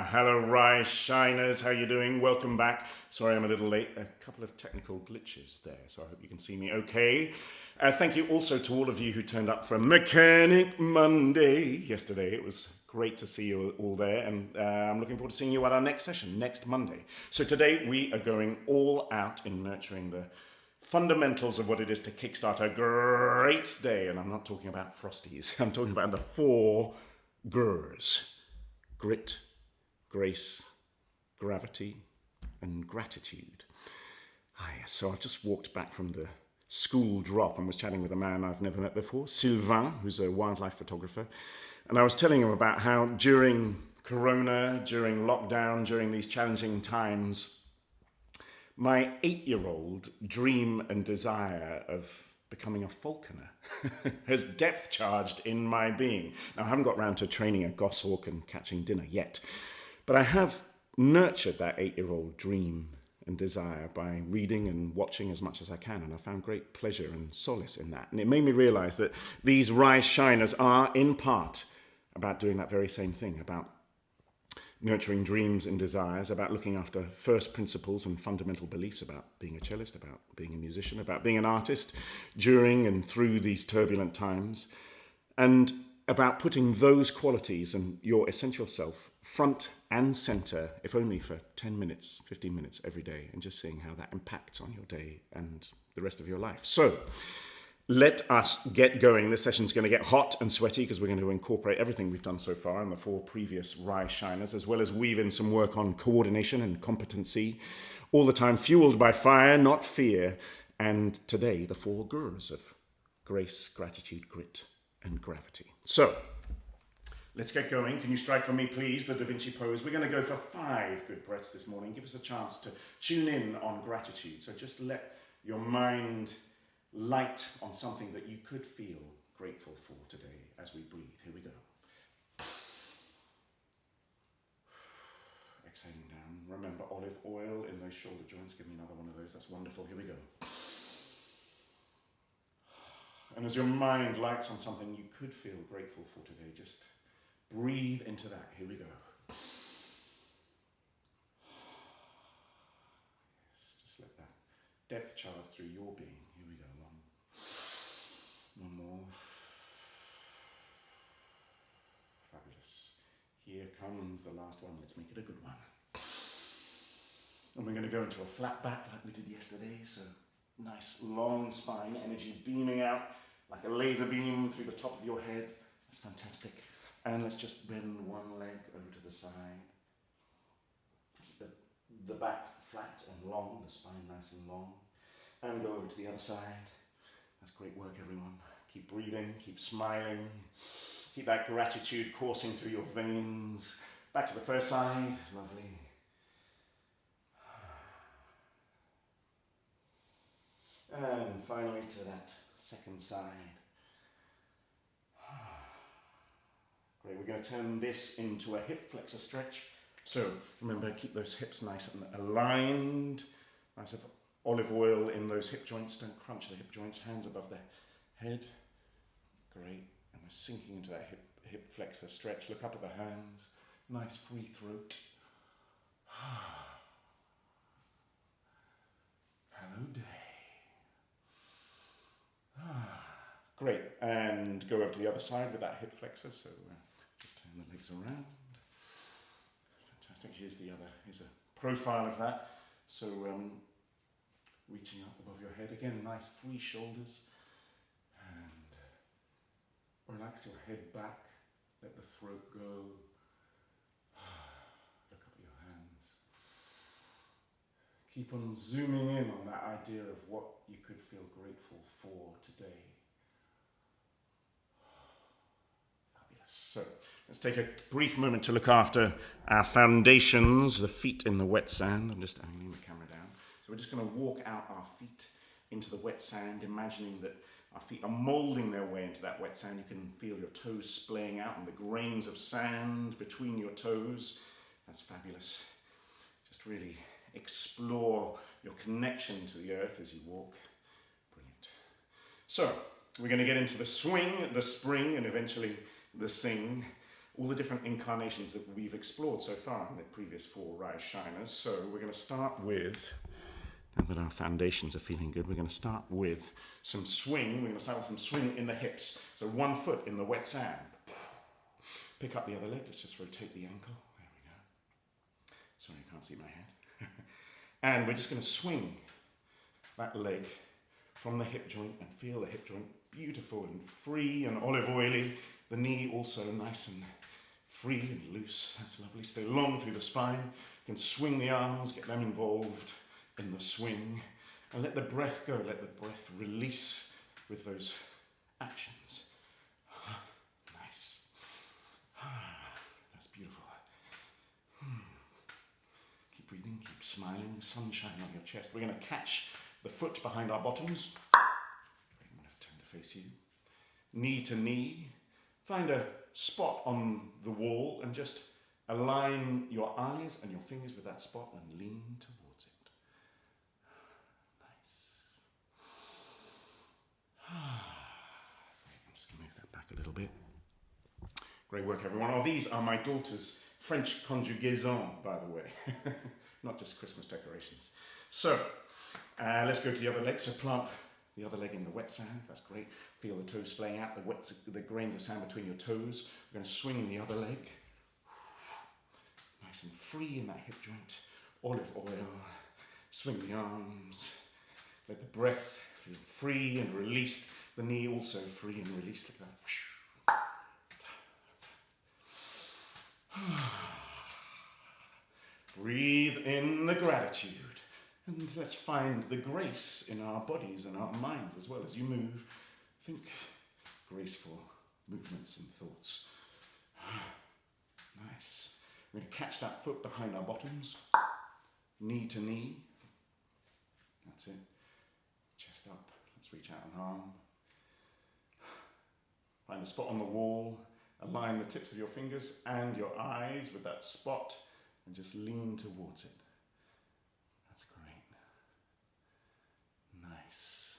Hello Rise Shiners, how you doing? Welcome back. Sorry I'm a little late, a couple of technical glitches there, so I hope you can see me okay. Thank you also to all of you who turned up for Mechanic Monday yesterday. It was great to see you all there, and I'm looking forward to seeing you at our next session, next Monday. So today we are going all out in nurturing the fundamentals of what it is to kickstart a great day, and I'm not talking about Frosties, I'm talking about the 4 GRRRs. Grit, grace, gravity, and gratitude. Yes, so I've just walked back from the school drop and was chatting with a man I've never met before, Sylvain, who's a wildlife photographer. And I was telling him about how during Corona, during lockdown, during these challenging times, my 8-year-old dream and desire of becoming a falconer has depth charged in my being. Now, I haven't got round to training a goshawk and catching dinner yet, but I have nurtured that 8-year-old dream and desire by reading and watching as much as I can, and I found great pleasure and solace in that. And it made me realize that these Rise Shiners are, in part, about doing that very same thing, about nurturing dreams and desires, about looking after first principles and fundamental beliefs about being a cellist, about being a musician, about being an artist during and through these turbulent times, and about putting those qualities and your essential self front and center, if only for 10 minutes, 15 minutes every day, and just seeing how that impacts on your day and the rest of your life. So let us get going. This session's going to get hot and sweaty because we're going to incorporate everything we've done so far in the 4 previous Rise Shiners, as well as weave in some work on coordination and competency, all the time fueled by fire, not fear. And today, the 4 GRRRs of grace, gratitude, grit, and gravity. So let's get going. Can you strike for me, please, the Da Vinci pose? We're going to go for 5 good breaths this morning. Give us a chance to tune in on gratitude. So just let your mind light on something that you could feel grateful for today as we breathe. Here we go. Exhaling down. Remember olive oil in those shoulder joints. Give me another one of those. That's wonderful. Here we go. And as your mind lights on something you could feel grateful for today, just breathe into that. Here we go. Yes, just let that depth charge through your being. Here we go. One more. Fabulous. Here comes the last one. Let's make it a good one. And we're going to go into a flat back like we did yesterday. So nice long spine, energy beaming out like a laser beam through the top of your head. That's fantastic. And let's just bend one leg over to the side. Keep the back flat and long, the spine nice and long. And go over to the other side. That's great work, everyone. Keep breathing, keep smiling. Keep that gratitude coursing through your veins. Back to the first side. Lovely. And finally to that second side. Great, we're going to turn this into a hip flexor stretch. So remember, keep those hips nice and aligned. Nice of olive oil in those hip joints. Don't crunch the hip joints. Hands above the head. Great. And we're sinking into that hip flexor stretch. Look up at the hands. Nice free throat. Hello day. Great. And go over to the other side with that hip flexor. So just turn the legs around. Fantastic. Here's a profile of that. So reaching up above your head. Again, nice free shoulders. And relax your head back. Let the throat go. Look up at your hands. Keep on zooming in on that idea of what you could feel grateful for today. Fabulous. So let's take a brief moment to look after our foundations, the feet in the wet sand. I'm just angling the camera down. So we're just going to walk out our feet into the wet sand, imagining that our feet are molding their way into that wet sand. You can feel your toes splaying out and the grains of sand between your toes. That's fabulous. Just really explore your connection to the earth as you walk. Brilliant. So we're going to get into the swing, the spring, and eventually the sing. all the different incarnations that we've explored so far in the previous 4 rise shiners. So we're going to start with, now that our foundations are feeling good, we're going to start with some swing. We're going to start with some swing in the hips. So 1 foot in the wet sand. Pick up the other leg. Let's just rotate the ankle. There we go. Sorry, you can't see my head. And we're just going to swing that leg from the hip joint and feel the hip joint beautiful and free and olive oily. The knee also nice and free and loose. That's lovely. Stay long through the spine. You can swing the arms, get them involved in the swing, and let the breath go. Let the breath release with those actions. Nice. That's beautiful. Keep breathing, keep smiling. Sunshine on your chest. We're going to catch the foot behind our bottoms. I'm going to turn to face you. Knee to knee. Find a spot on the wall and just align your eyes and your fingers with that spot and lean towards it. Nice. I'm just going to move that back a little bit. Great work, everyone. Oh, these are my daughter's French conjugaison, by the way. Not just Christmas decorations. So, let's go to the other leg. So plant the other leg in the wet sand. That's great. Feel the toes splaying out, the grains of sand between your toes. We're going to swing the other leg. Nice and free in that hip joint. Olive oil. Swing the arms. Let the breath feel free and released. The knee also free and released like that. Breathe in the gratitude. And let's find the grace in our bodies and our minds as well as you move. Think graceful movements and thoughts. Nice. We're going to catch that foot behind our bottoms. Knee to knee. That's it. Chest up. Let's reach out an arm. Find a spot on the wall. Align the tips of your fingers and your eyes with that spot and just lean towards it. That's great. Nice.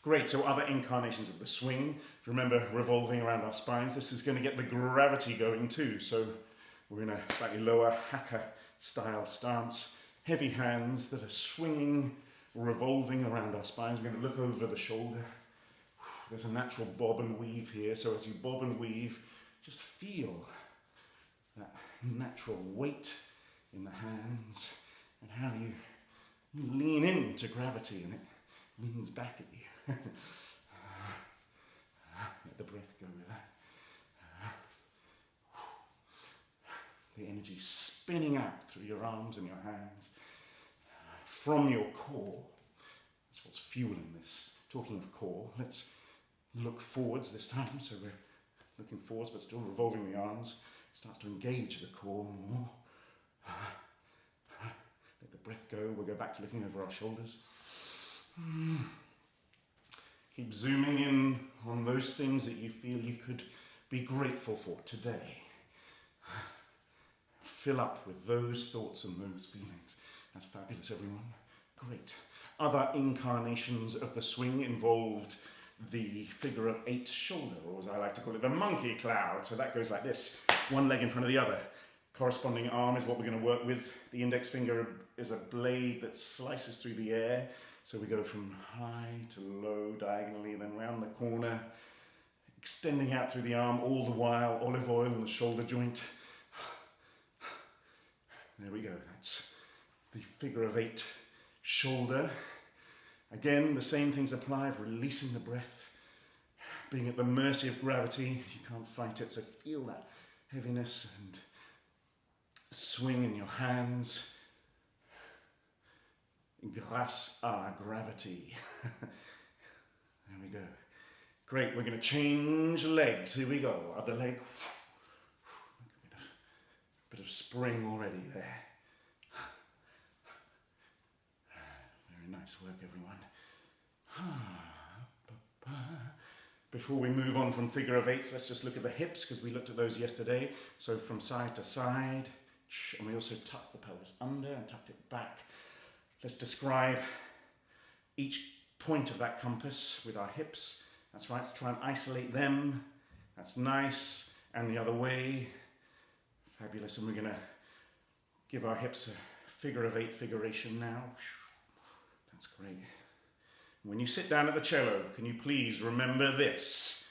Great, so other incarnations of the swing. Remember, revolving around our spines. This is going to get the gravity going too. So we're in a slightly lower haka style stance. Heavy hands that are swinging, revolving around our spines. We're going to look over the shoulder. There's a natural bob and weave here. So as you bob and weave, just feel that natural weight in the hands and how you lean into gravity and it leans back at you. Let the breath go with that. The energy spinning out through your arms and your hands from your core. That's what's fueling this. Talking of core, let's look forwards this time. So we're looking forwards but still revolving the arms. Starts to engage the core more. Let the breath go. We'll go back to looking over our shoulders. Keep zooming in on those things that you feel you could be grateful for today. Fill up with those thoughts and those feelings. That's fabulous, everyone. Great. Other incarnations of the swing involved the figure of 8 shoulder, or as I like to call it, the monkey cloud. So that goes like this, one leg in front of the other. Corresponding arm is what we're going to work with. The index finger is a blade that slices through the air. So we go from high to low diagonally, then round the corner, extending out through the arm, all the while olive oil in the shoulder joint. There we go, that's the figure of 8 shoulder. Again, the same things apply of releasing the breath, being at the mercy of gravity. You can't fight it, so feel that heaviness and swing in your hands. Grâce à gravity. There we go. Great, we're going to change legs. Here we go. Other leg. Bit of spring already there. Very nice work, everyone. Before we move on from figure of 8s, let's just look at the hips because we looked at those yesterday. So from side to side, and we also tucked the pelvis under and tucked it back. Let's describe each point of that compass with our hips. That's right, let's try and isolate them. That's nice. And the other way. Fabulous, and we're going to give our hips a figure of 8 figuration now. That's great. When you sit down at the cello, can you please remember this?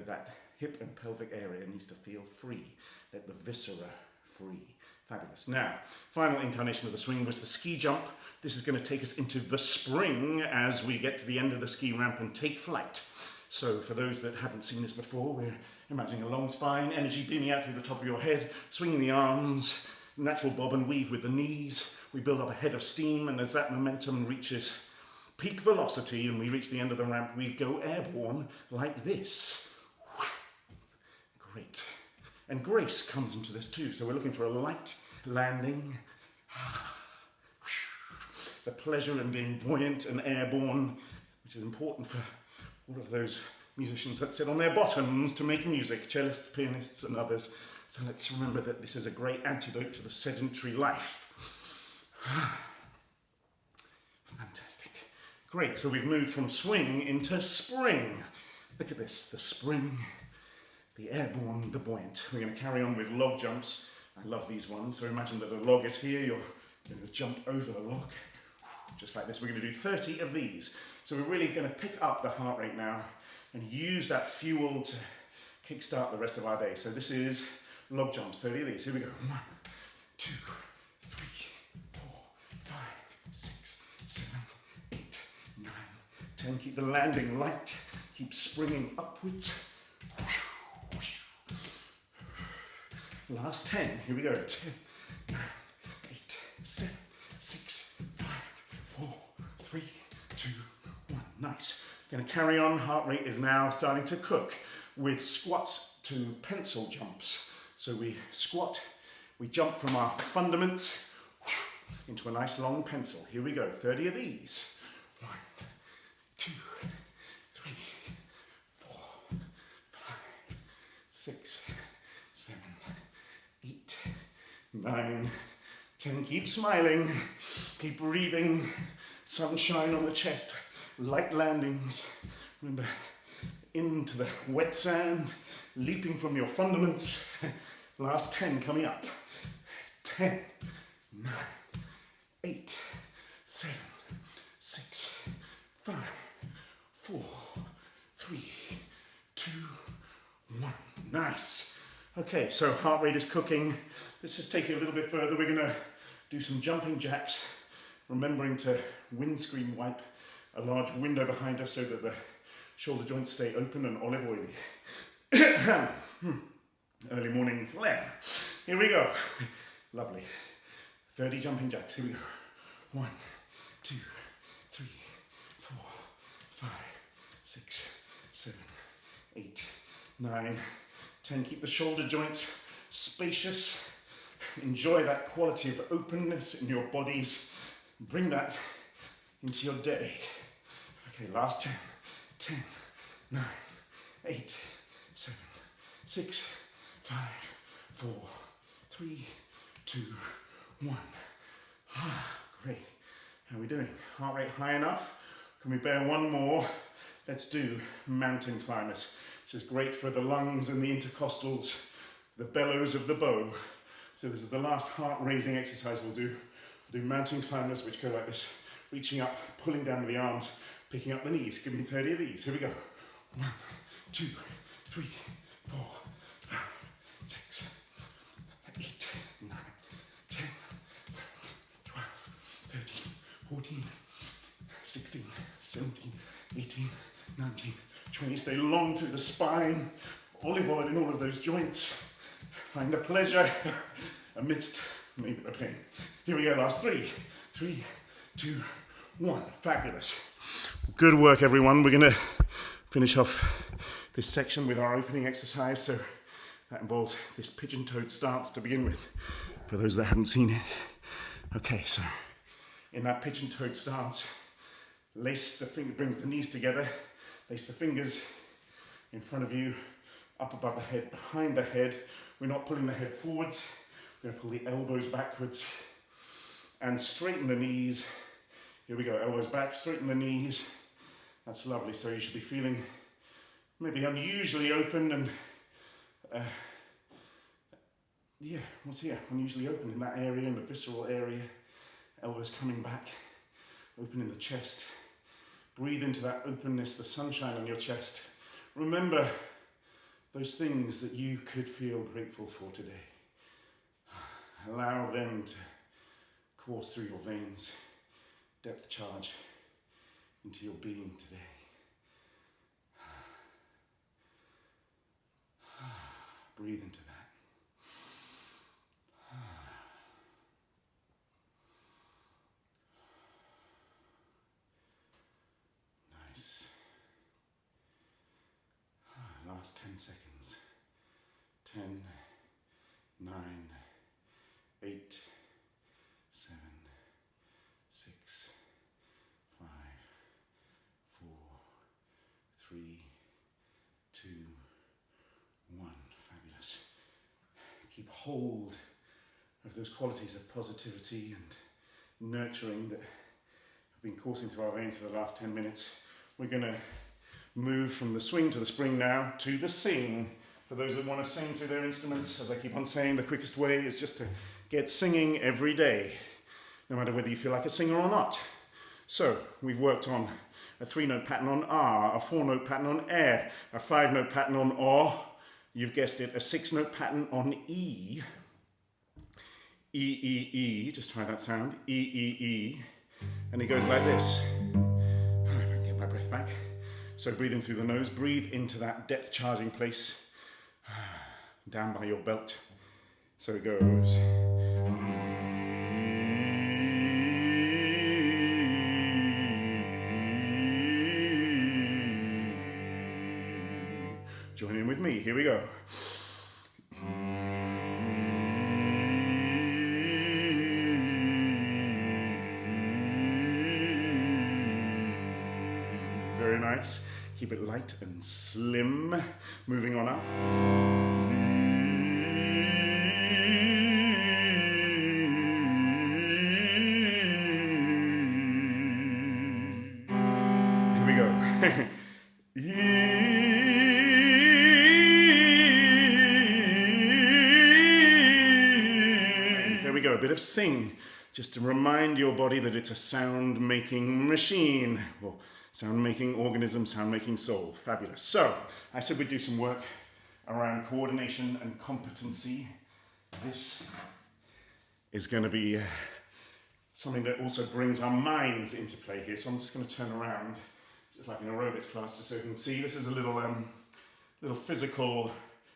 That hip and pelvic area needs to feel free. Let the viscera free. Fabulous. Now, final incarnation of the swing was the ski jump. This is going to take us into the spring as we get to the end of the ski ramp and take flight. So for those that haven't seen this before, we're imagining a long spine, energy beaming out through the top of your head, swinging the arms, natural bob and weave with the knees. We build up a head of steam, and as that momentum reaches peak velocity and we reach the end of the ramp, we go airborne like this. Great. And grace comes into this too. So we're looking for a light landing. The pleasure in being buoyant and airborne, which is important for all of those musicians that sit on their bottoms to make music, cellists, pianists and others. So let's remember that this is a great antidote to the sedentary life. Fantastic. Great, so we've moved from swing into spring. Look at this, the spring, the airborne, the buoyant. We're going to carry on with log jumps. I love these ones. So imagine that a log is here, you're going to jump over the log, just like this. We're going to do 30 of these. So we're really going to pick up the heart rate now and use that fuel to kickstart the rest of our day. So this is log jumps, 30 of these. Here we go. 1, 2, 3, 4, 5, 6, 7, 8, 9, 10. Keep the landing light. Keep springing upwards. Last 10. Here we go. 10, 9, 8, 7, 6, 5, 4, 3, 2, 1. Nice. Going to carry on. Heart rate is now starting to cook with squats to pencil jumps. So we squat, we jump from our fundaments into a nice long pencil. Here we go. 30 of these. 1, 2, 3, 4, 5, 6, 7, 8, 9, 10. Keep smiling, keep breathing. Sunshine on the chest, light landings. Remember, into the wet sand, leaping from your fundaments. Last 10 coming up. 10, 9, 8, 7, 6, 5, 4, 3, 2, 1. Nice. Okay, so heart rate is cooking. Let's just take it a little bit further. We're going to do some jumping jacks, remembering to windscreen wipe a large window behind us so that the shoulder joints stay open and olive oily. Early morning flare. Here we go. Lovely. 30 jumping jacks. Here we go. 1, 2, 3, 4, 5, 6, 7, 8, 9, 10. Keep the shoulder joints spacious. Enjoy that quality of openness in your bodies. Bring that into your day. Okay, last 10. 10, 9, 8, 7, 6, 5, 4, 3, 2, 1. Great. How are we doing? Heart rate high enough? Can we bear one more? Let's do mountain climbers. This is great for the lungs and the intercostals, the bellows of the bow. So this is the last heart-raising exercise we'll do. We'll do mountain climbers, which go like this, reaching up, pulling down with the arms, picking up the knees. Give me 30 of these. Here we go. 1, 2, 3, 4, 5, 6, 8, 9, 10, 12, 13, 14, 16, 17, 18, 19, 20. Stay long through the spine, olive oil in all of those joints. Find the pleasure amidst maybe the pain. Here we go, last 3, 3, 2, 1. Fabulous. Good work, everyone. We're going to finish off this section with our opening exercise. So that involves this pigeon-toed stance to begin with, for those that haven't seen it. Okay, so in that pigeon-toed stance, lace the finger, brings the knees together, lace the fingers in front of you, up above the head, behind the head. We're not pulling the head forwards. We're going to pull the elbows backwards and straighten the knees. Here we go, elbows back, straighten the knees. That's lovely. So you should be feeling maybe unusually open and yeah, what's here? Unusually open in that area, in the visceral area. Elbows coming back, open in the chest. Breathe into that openness, the sunshine on your chest. Remember those things that you could feel grateful for today. Allow them to course through your veins, depth charge into your being today. Breathe into that. Nice. Last 10 seconds. 10, 9, 8, 7, 6, 5, 4, 3, 2, 1. Fabulous. Keep hold of those qualities of positivity and nurturing that have been coursing through our veins for the last 10 minutes. We're going to move from the swing to the spring now to the sing. For those that want to sing through their instruments, as I keep on saying, the quickest way is just to get singing every day, no matter whether you feel like a singer or not. So we've worked on a 3-note pattern on R, a 4-note pattern on air, a 5-note pattern on O, you've guessed it, a 6-note pattern on E, E, E, E, just try that sound, E, E, E, and it goes like this. If I can get my breath back. So breathe in through the nose, breathe into that depth charging place, down by your belt. So it goes. Join in with me, here we go. Very nice. Keep it light and slim. Moving on up. Here we go. There we go. A bit of sing. Just to remind your body that it's a sound-making machine. Well, sound-making organism, sound-making soul. Fabulous. So, I said we'd do some work around coordination and competency. This is going to be something that also brings our minds into play here. So I'm just going to turn around, just like in aerobics class, just so you can see. This is a little physical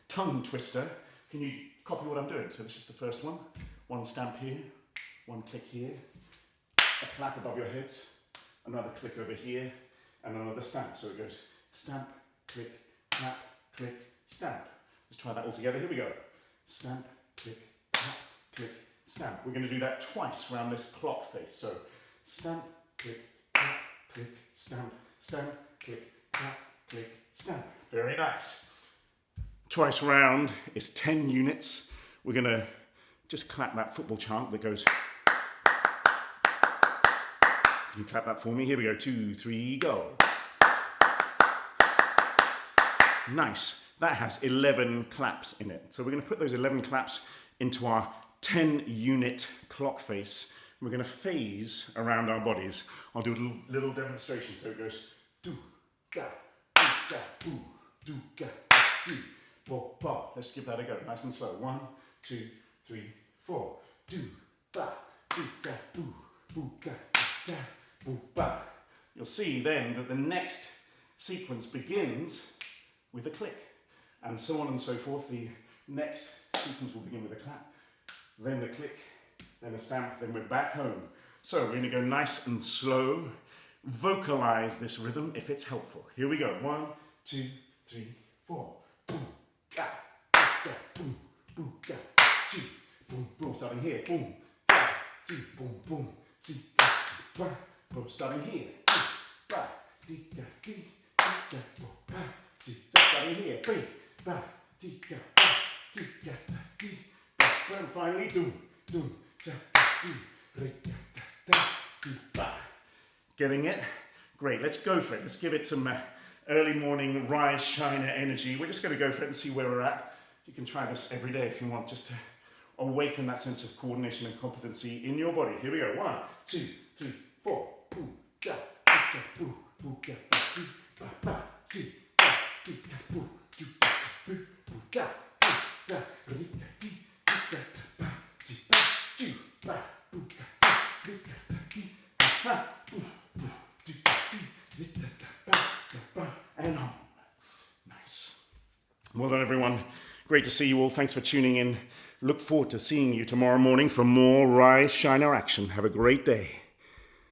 tongue twister. Can you copy what I'm doing? So this is the first one. One stamp here, one click here, a clap above your heads, another click over here, and another stamp. So it goes stamp, click, clap, click, stamp. Let's try that all together. Here we go. Stamp, click, clap, click, stamp. We're going to do that twice around this clock face. So stamp, click, clap, click, stamp, stamp, click, clap, click, stamp. Very nice. Twice round is 10 units. We're going to just clap that football chant that goes. Can you clap that for me? Here we go. 2, 3, go. Nice. That has 11 claps in it. So we're going to put those 11 claps into our 10 unit clock face. We're going to phase around our bodies. I'll do a little demonstration. So it goes do ga boo, do ga do bo ba. Let's give that a go. Nice and slow. 1, 2, 3, 4. Do ba ga boo, boo ga da boo ba. You'll see then that the next sequence begins with a click, and so on and so forth. The next sequence will begin with a clap, then the click, then a stamp, then we're back home. So we're going to go nice and slow. Vocalize this rhythm if it's helpful. Here we go. 1, 2, 3, 4. Boom, ga, ga, boom, boom, ga, chi, boom, boom. Starting here. Boom, ga, chi, boom, boom, chi, ga, ba, boom. Starting here. Ba, di, ga, di, ga, bo, ba, chi. Starting here. Ba, ba, di, ga, ba, di, ga, da, di, ba. And finally, doom, doom, da, di, re, ga, da, di, ba. Getting it? Great, let's go for it. Let's give it some early morning rise shiner energy. We're just going to go for it and see where we're at. You can try this every day if you want, just to awaken that sense of coordination and competency in your body. Here we go. 1, 2, 3, 4. And home. Nice. Well done, everyone. Great to see you all. Thanks for tuning in. Look forward to seeing you tomorrow morning for more Rise Shiner action. Have a great day.